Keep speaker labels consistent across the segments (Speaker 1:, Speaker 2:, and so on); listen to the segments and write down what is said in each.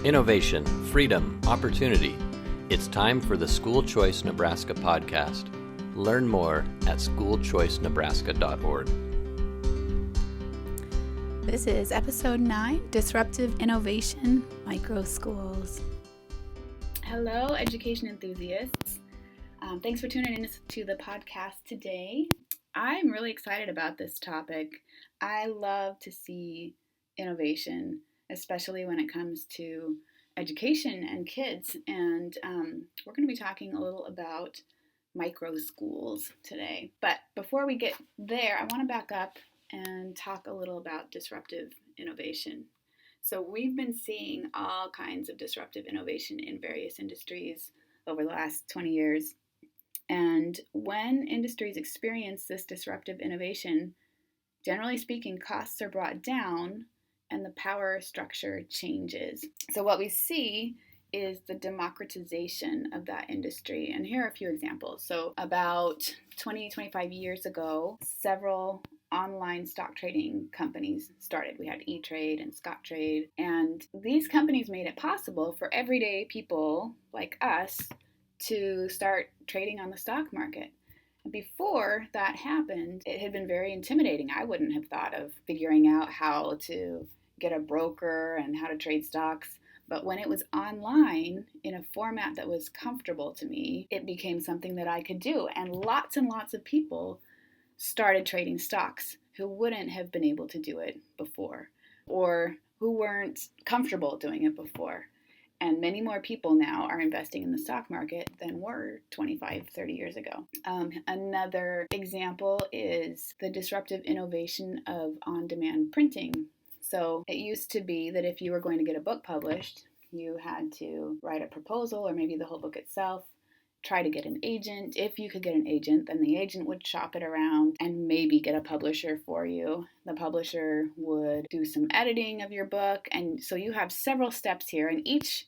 Speaker 1: Innovation, freedom, opportunity. It's time for the School Choice Nebraska podcast. Learn more at schoolchoicenebraska.org.
Speaker 2: This is episode 9, Disruptive Innovation, Microschools. Hello, education enthusiasts. Thanks for tuning in to the podcast today. I'm really excited about this topic. I love to see innovation, especially when it comes to education and kids. And we're going to be talking a little about microschools today. But before we get there, I want to back up and talk a little about disruptive innovation. So we've been seeing all kinds of disruptive innovation in various industries over the last 20 years. And when industries experience this disruptive innovation, generally speaking, costs are brought down and the power structure changes. So what we see is the democratization of that industry. And here are a few examples. So about 25 years ago, several online stock trading companies started. We had E-Trade and Scottrade. And these companies made it possible for everyday people like us to start trading on the stock market. Before that happened, it had been very intimidating. I wouldn't have thought of figuring out how to get a broker and how to trade stocks. But when it was online in a format that was comfortable to me, it became something that I could do. And lots of people started trading stocks who wouldn't have been able to do it before or who weren't comfortable doing it before. And many more people now are investing in the stock market than were 25, 30 years ago. Another example is the disruptive innovation of on-demand printing. So it used to be that if you were going to get a book published, you had to write a proposal or maybe the whole book itself, try to get an agent. If you could get an agent, then the agent would shop it around and maybe get a publisher for you. The publisher would do some editing of your book. And so you have several steps here. And each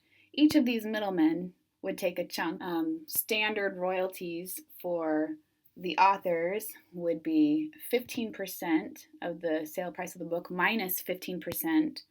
Speaker 2: of these middlemen would take a chunk. Standard royalties for the authors would be 15% of the sale price of the book minus 15%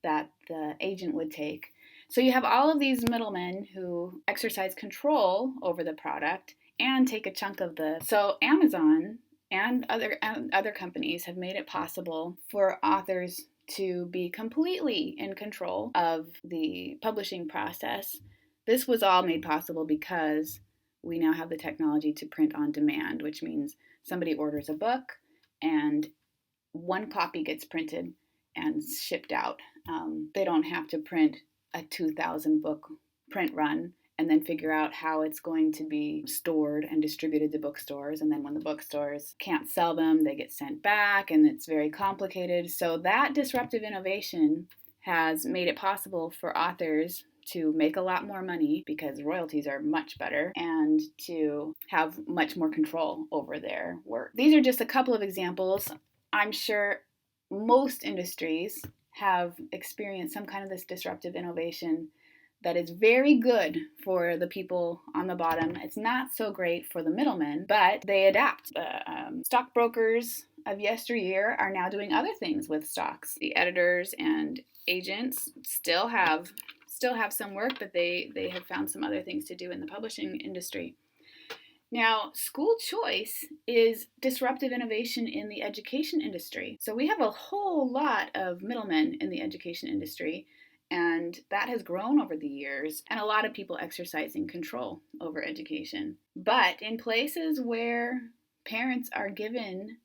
Speaker 2: that the agent would take. So you have all of these middlemen who exercise control over the product and take a chunk of So Amazon and other companies have made it possible for authors to be completely in control of the publishing process. This was all made possible because we now have the technology to print on demand, which means somebody orders a book and one copy gets printed and shipped out. They don't have to print a 2,000 book print run and then figure out how it's going to be stored and distributed to bookstores. And then when the bookstores can't sell them, they get sent back and it's very complicated. So that disruptive innovation has made it possible for authors to make a lot more money because royalties are much better and to have much more control over their work. These are just a couple of examples. I'm sure most industries have experienced some kind of this disruptive innovation that is very good for the people on the bottom. It's not so great for the middlemen, but they adapt. Stockbrokers of yesteryear are now doing other things with stocks. The editors and agents still have some work, but they have found some other things to do in the publishing industry. Now, school choice is disruptive innovation in the education industry. So we have a whole lot of middlemen in the education industry, and that has grown over the years, and a lot of people exercising control over education. But in places where parents are given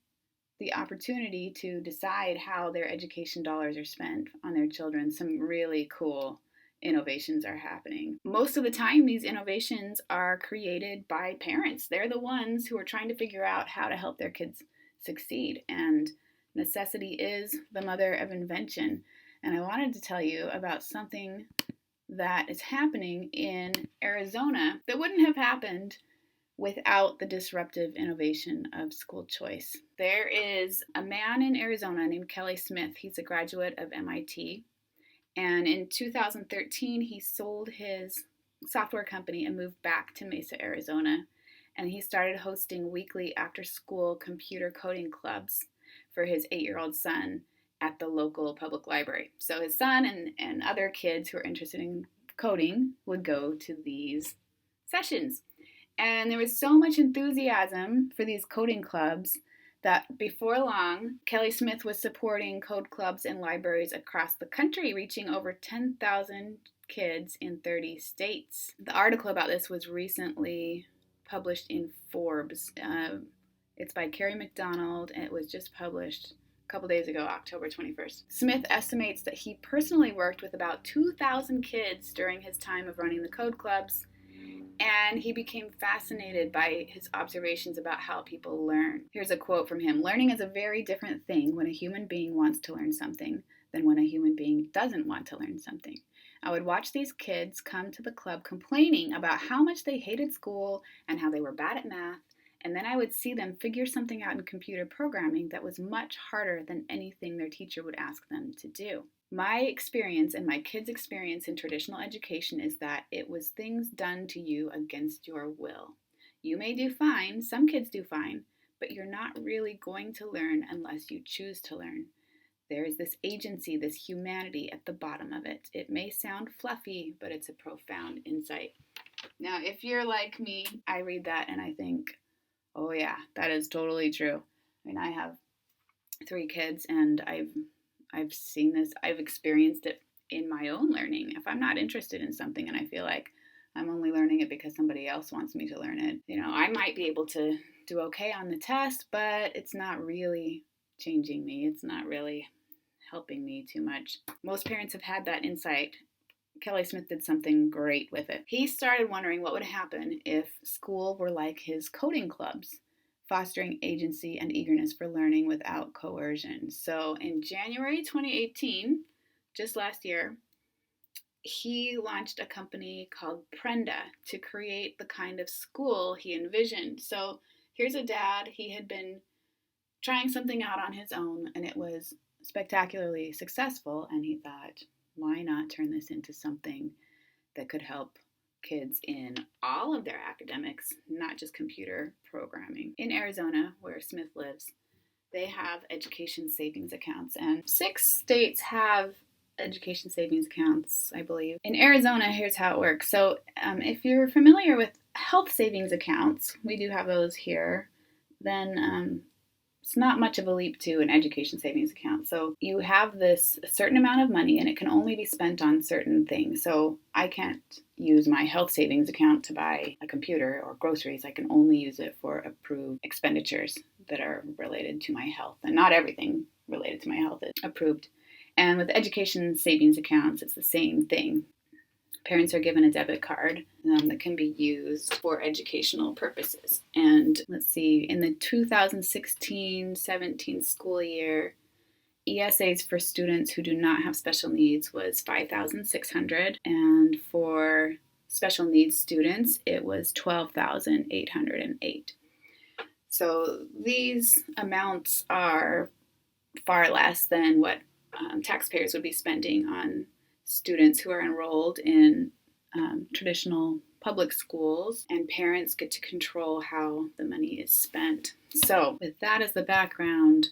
Speaker 2: the opportunity to decide how their education dollars are spent on their children, some really cool innovations are happening. Most of the time, these innovations are created by parents. They're the ones who are trying to figure out how to help their kids succeed. And necessity is the mother of invention. And I wanted to tell you about something that is happening in Arizona that wouldn't have happened without the disruptive innovation of school choice. There is a man in Arizona named Kelly Smith. He's a graduate of MIT. And in 2013, he sold his software company and moved back to Mesa, Arizona. And he started hosting weekly after-school computer coding clubs for his 8-year-old son. at the local public library. So his son and other kids who are interested in coding would go to these sessions. And there was so much enthusiasm for these coding clubs that before long, Kelly Smith was supporting code clubs in libraries across the country, reaching over 10,000 kids in 30 states. The article about this was recently published in Forbes. It's by Carrie McDonald, and it was just published a couple days ago, October 21st. Smith estimates that he personally worked with about 2,000 kids during his time of running the code clubs, and he became fascinated by his observations about how people learn. Here's a quote from him. "Learning is a very different thing when a human being wants to learn something than when a human being doesn't want to learn something. I would watch these kids come to the club complaining about how much they hated school and how they were bad at math, and then I would see them figure something out in computer programming that was much harder than anything their teacher would ask them to do. My experience and my kids' experience in traditional education is that it was things done to you against your will. You may do fine, some kids do fine, but you're not really going to learn unless you choose to learn. There is this agency, this humanity at the bottom of it. It may sound fluffy, but it's a profound insight." Now, if you're like me, I read that and I think, oh yeah, that is totally true. I mean, I have 3 kids and I've seen this, I've experienced it in my own learning. If I'm not interested in something and I feel like I'm only learning it because somebody else wants me to learn it, I might be able to do okay on the test, but it's not really changing me. It's not really helping me too much. Most parents have had that insight. Kelly Smith did something great with it. He started wondering what would happen if school were like his coding clubs, fostering agency and eagerness for learning without coercion. So in January 2018, just last year, he launched a company called Prenda to create the kind of school he envisioned. So here's a dad. He had been trying something out on his own, and it was spectacularly successful, and he thought, why not turn this into something that could help kids in all of their academics, not just computer programming. In Arizona, where Smith lives, they have education savings accounts, and 6 states have education savings accounts, I believe. In Arizona, here's how it works. So if you're familiar with health savings accounts, we do have those here, then it's not much of a leap to an education savings account. So you have this certain amount of money and it can only be spent on certain things. So I can't use my health savings account to buy a computer or groceries. I can only use it for approved expenditures that are related to my health. And not everything related to my health is approved. And with education savings accounts, it's the same thing. Parents are given a debit card that can be used for educational purposes. And let's see, in the 2016-17 school year, ESAs for students who do not have special needs was $5,600, and for special needs students, it was $12,808. So these amounts are far less than what taxpayers would be spending on students who are enrolled in traditional public schools, and parents get to control how the money is spent. So with that as the background,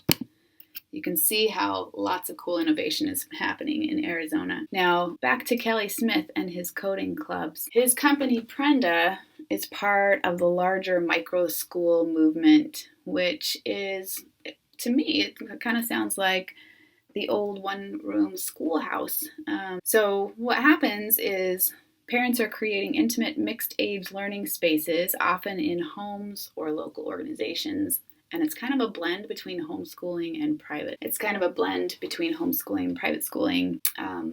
Speaker 2: you can see how lots of cool innovation is happening in Arizona. Now, back to Kelly Smith and his coding clubs. His company, Prenda, is part of the larger Microschool movement, which is, to me, it kind of sounds like the old one-room schoolhouse. So what happens is parents are creating intimate mixed-age learning spaces, often in homes or local organizations. And it's kind of a blend between homeschooling and private. It's kind of a blend between homeschooling and private schooling.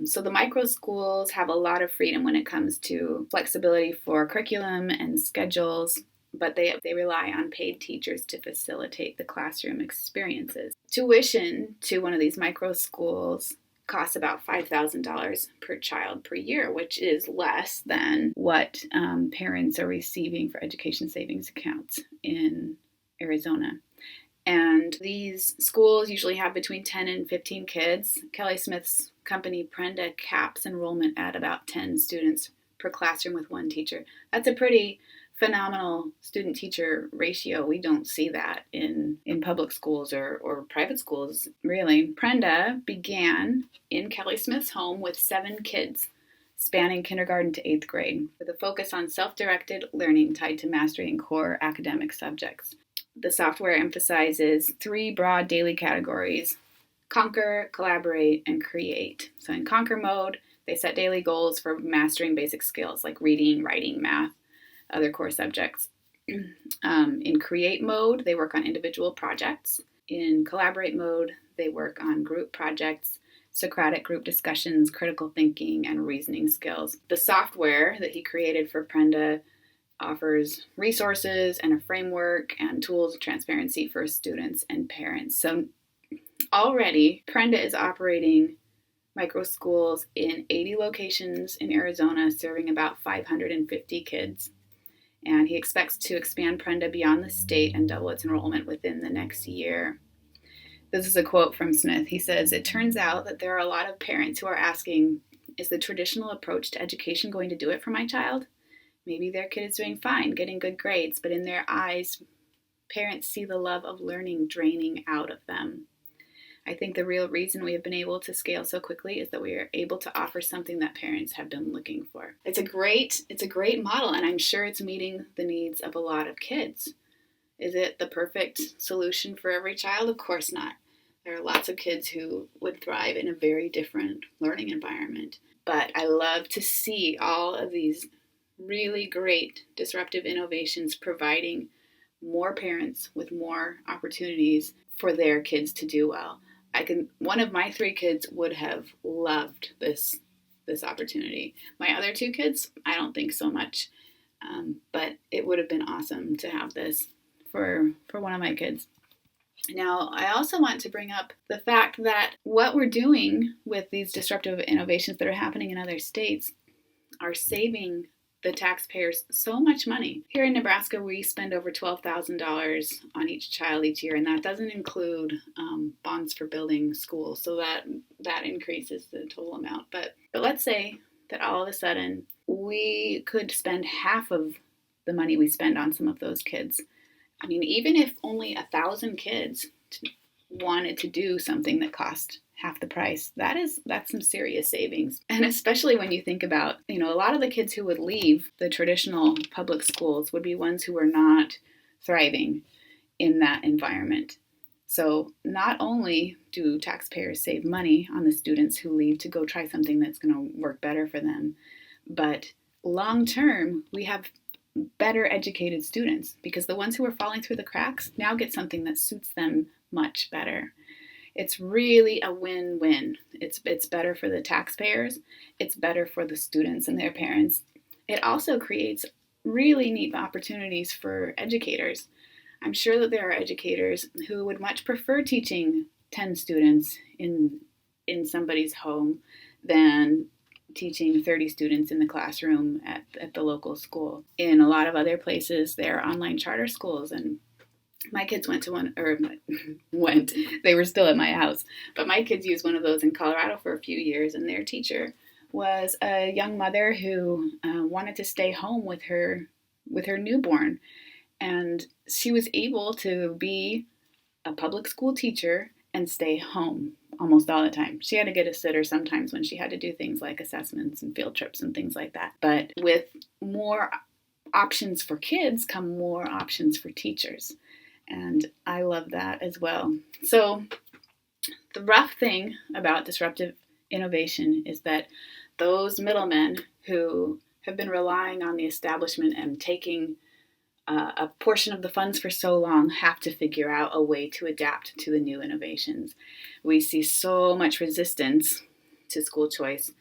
Speaker 2: So the microschools have a lot of freedom when it comes to flexibility for curriculum and schedules, but they rely on paid teachers to facilitate the classroom experiences. Tuition to one of these microschools costs about $5,000 per child per year, which is less than what parents are receiving for education savings accounts in Arizona. And these schools usually have between 10 and 15 kids. Kelly Smith's company, Prenda, caps enrollment at about 10 students per classroom with one teacher. That's a pretty phenomenal student-teacher ratio. We don't see that in public schools or private schools, really. Prenda began in Kelly Smith's home with 7 kids, spanning kindergarten to 8th grade, with a focus on self-directed learning tied to mastery in core academic subjects. The software emphasizes 3 broad daily categories: conquer, collaborate, and create. So in conquer mode, they set daily goals for mastering basic skills like reading, writing, math, other core subjects. In create mode, they work on individual projects. In collaborate mode, they work on group projects, Socratic group discussions, critical thinking, and reasoning skills. The software that he created for Prenda offers resources and a framework and tools of transparency for students and parents. So already, Prenda is operating Microschools in 80 locations in Arizona, serving about 550 kids. And he expects to expand Prenda beyond the state and double its enrollment within the next year. This is a quote from Smith. He says, "It turns out that there are a lot of parents who are asking, is the traditional approach to education going to do it for my child? Maybe their kid is doing fine, getting good grades, but in their eyes, parents see the love of learning draining out of them. I think the real reason we have been able to scale so quickly is that we are able to offer something that parents have been looking for." It's a great model, and I'm sure it's meeting the needs of a lot of kids. Is it the perfect solution for every child? Of course not. There are lots of kids who would thrive in a very different learning environment. But I love to see all of these really great disruptive innovations providing more parents with more opportunities for their kids to do well. One of my 3 kids would have loved this opportunity. My other 2 kids, I don't think so much. But it would have been awesome to have this for one of my kids. Now, I also want to bring up the fact that what we're doing with these disruptive innovations that are happening in other states are saving the taxpayers so much money. Here in Nebraska, we spend over $12,000 on each child each year, and that doesn't include bonds for building schools, so that increases the total amount. But let's say that all of a sudden we could spend half of the money we spend on some of those kids. I mean, even if only 1,000 kids wanted to do something that cost half the price, that's some serious savings. And especially when you think about, a lot of the kids who would leave the traditional public schools would be ones who were not thriving in that environment. So not only do taxpayers save money on the students who leave to go try something that's going to work better for them, but long term, we have better educated students because the ones who are falling through the cracks now get something that suits them much better. It's really a win-win. It's better for the taxpayers. It's better for the students and their parents. It also creates really neat opportunities for educators. I'm sure that there are educators who would much prefer teaching 10 students in somebody's home than teaching 30 students in the classroom at the local school. In a lot of other places, there are online charter schools, and my kids went to one, they were still at my house, but my kids used one of those in Colorado for a few years, and their teacher was a young mother who wanted to stay home with her newborn, and she was able to be a public school teacher and stay home almost all the time. She had to get a sitter sometimes when she had to do things like assessments and field trips and things like that. But with more options for kids come more options for teachers. And I love that as well. So the rough thing about disruptive innovation is that those middlemen who have been relying on the establishment and taking a portion of the funds for so long have to figure out a way to adapt to the new innovations. We see so much resistance to school choice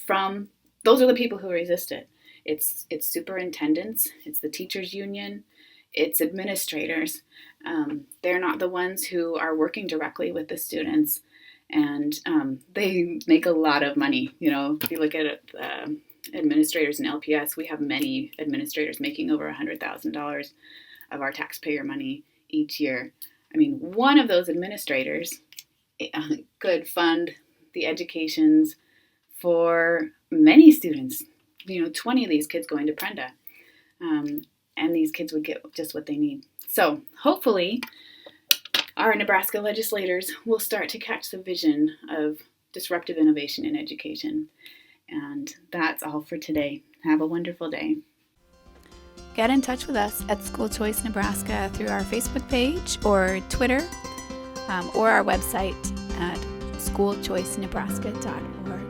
Speaker 2: from those are the people who resist it. It's superintendents, it's the teachers union, it's administrators. They're not the ones who are working directly with the students, and they make a lot of money. If you look at it, administrators in LPS, we have many administrators making over $100,000 of our taxpayer money each year. I mean, one of those administrators could fund the educations for many students, 20 of these kids going to Prenda. and these kids would get just what they need. So hopefully our Nebraska legislators will start to catch the vision of disruptive innovation in education. And that's all for today. Have a wonderful day. Get in touch with us at School Choice Nebraska through our Facebook page or Twitter, or our website at schoolchoicenebraska.org.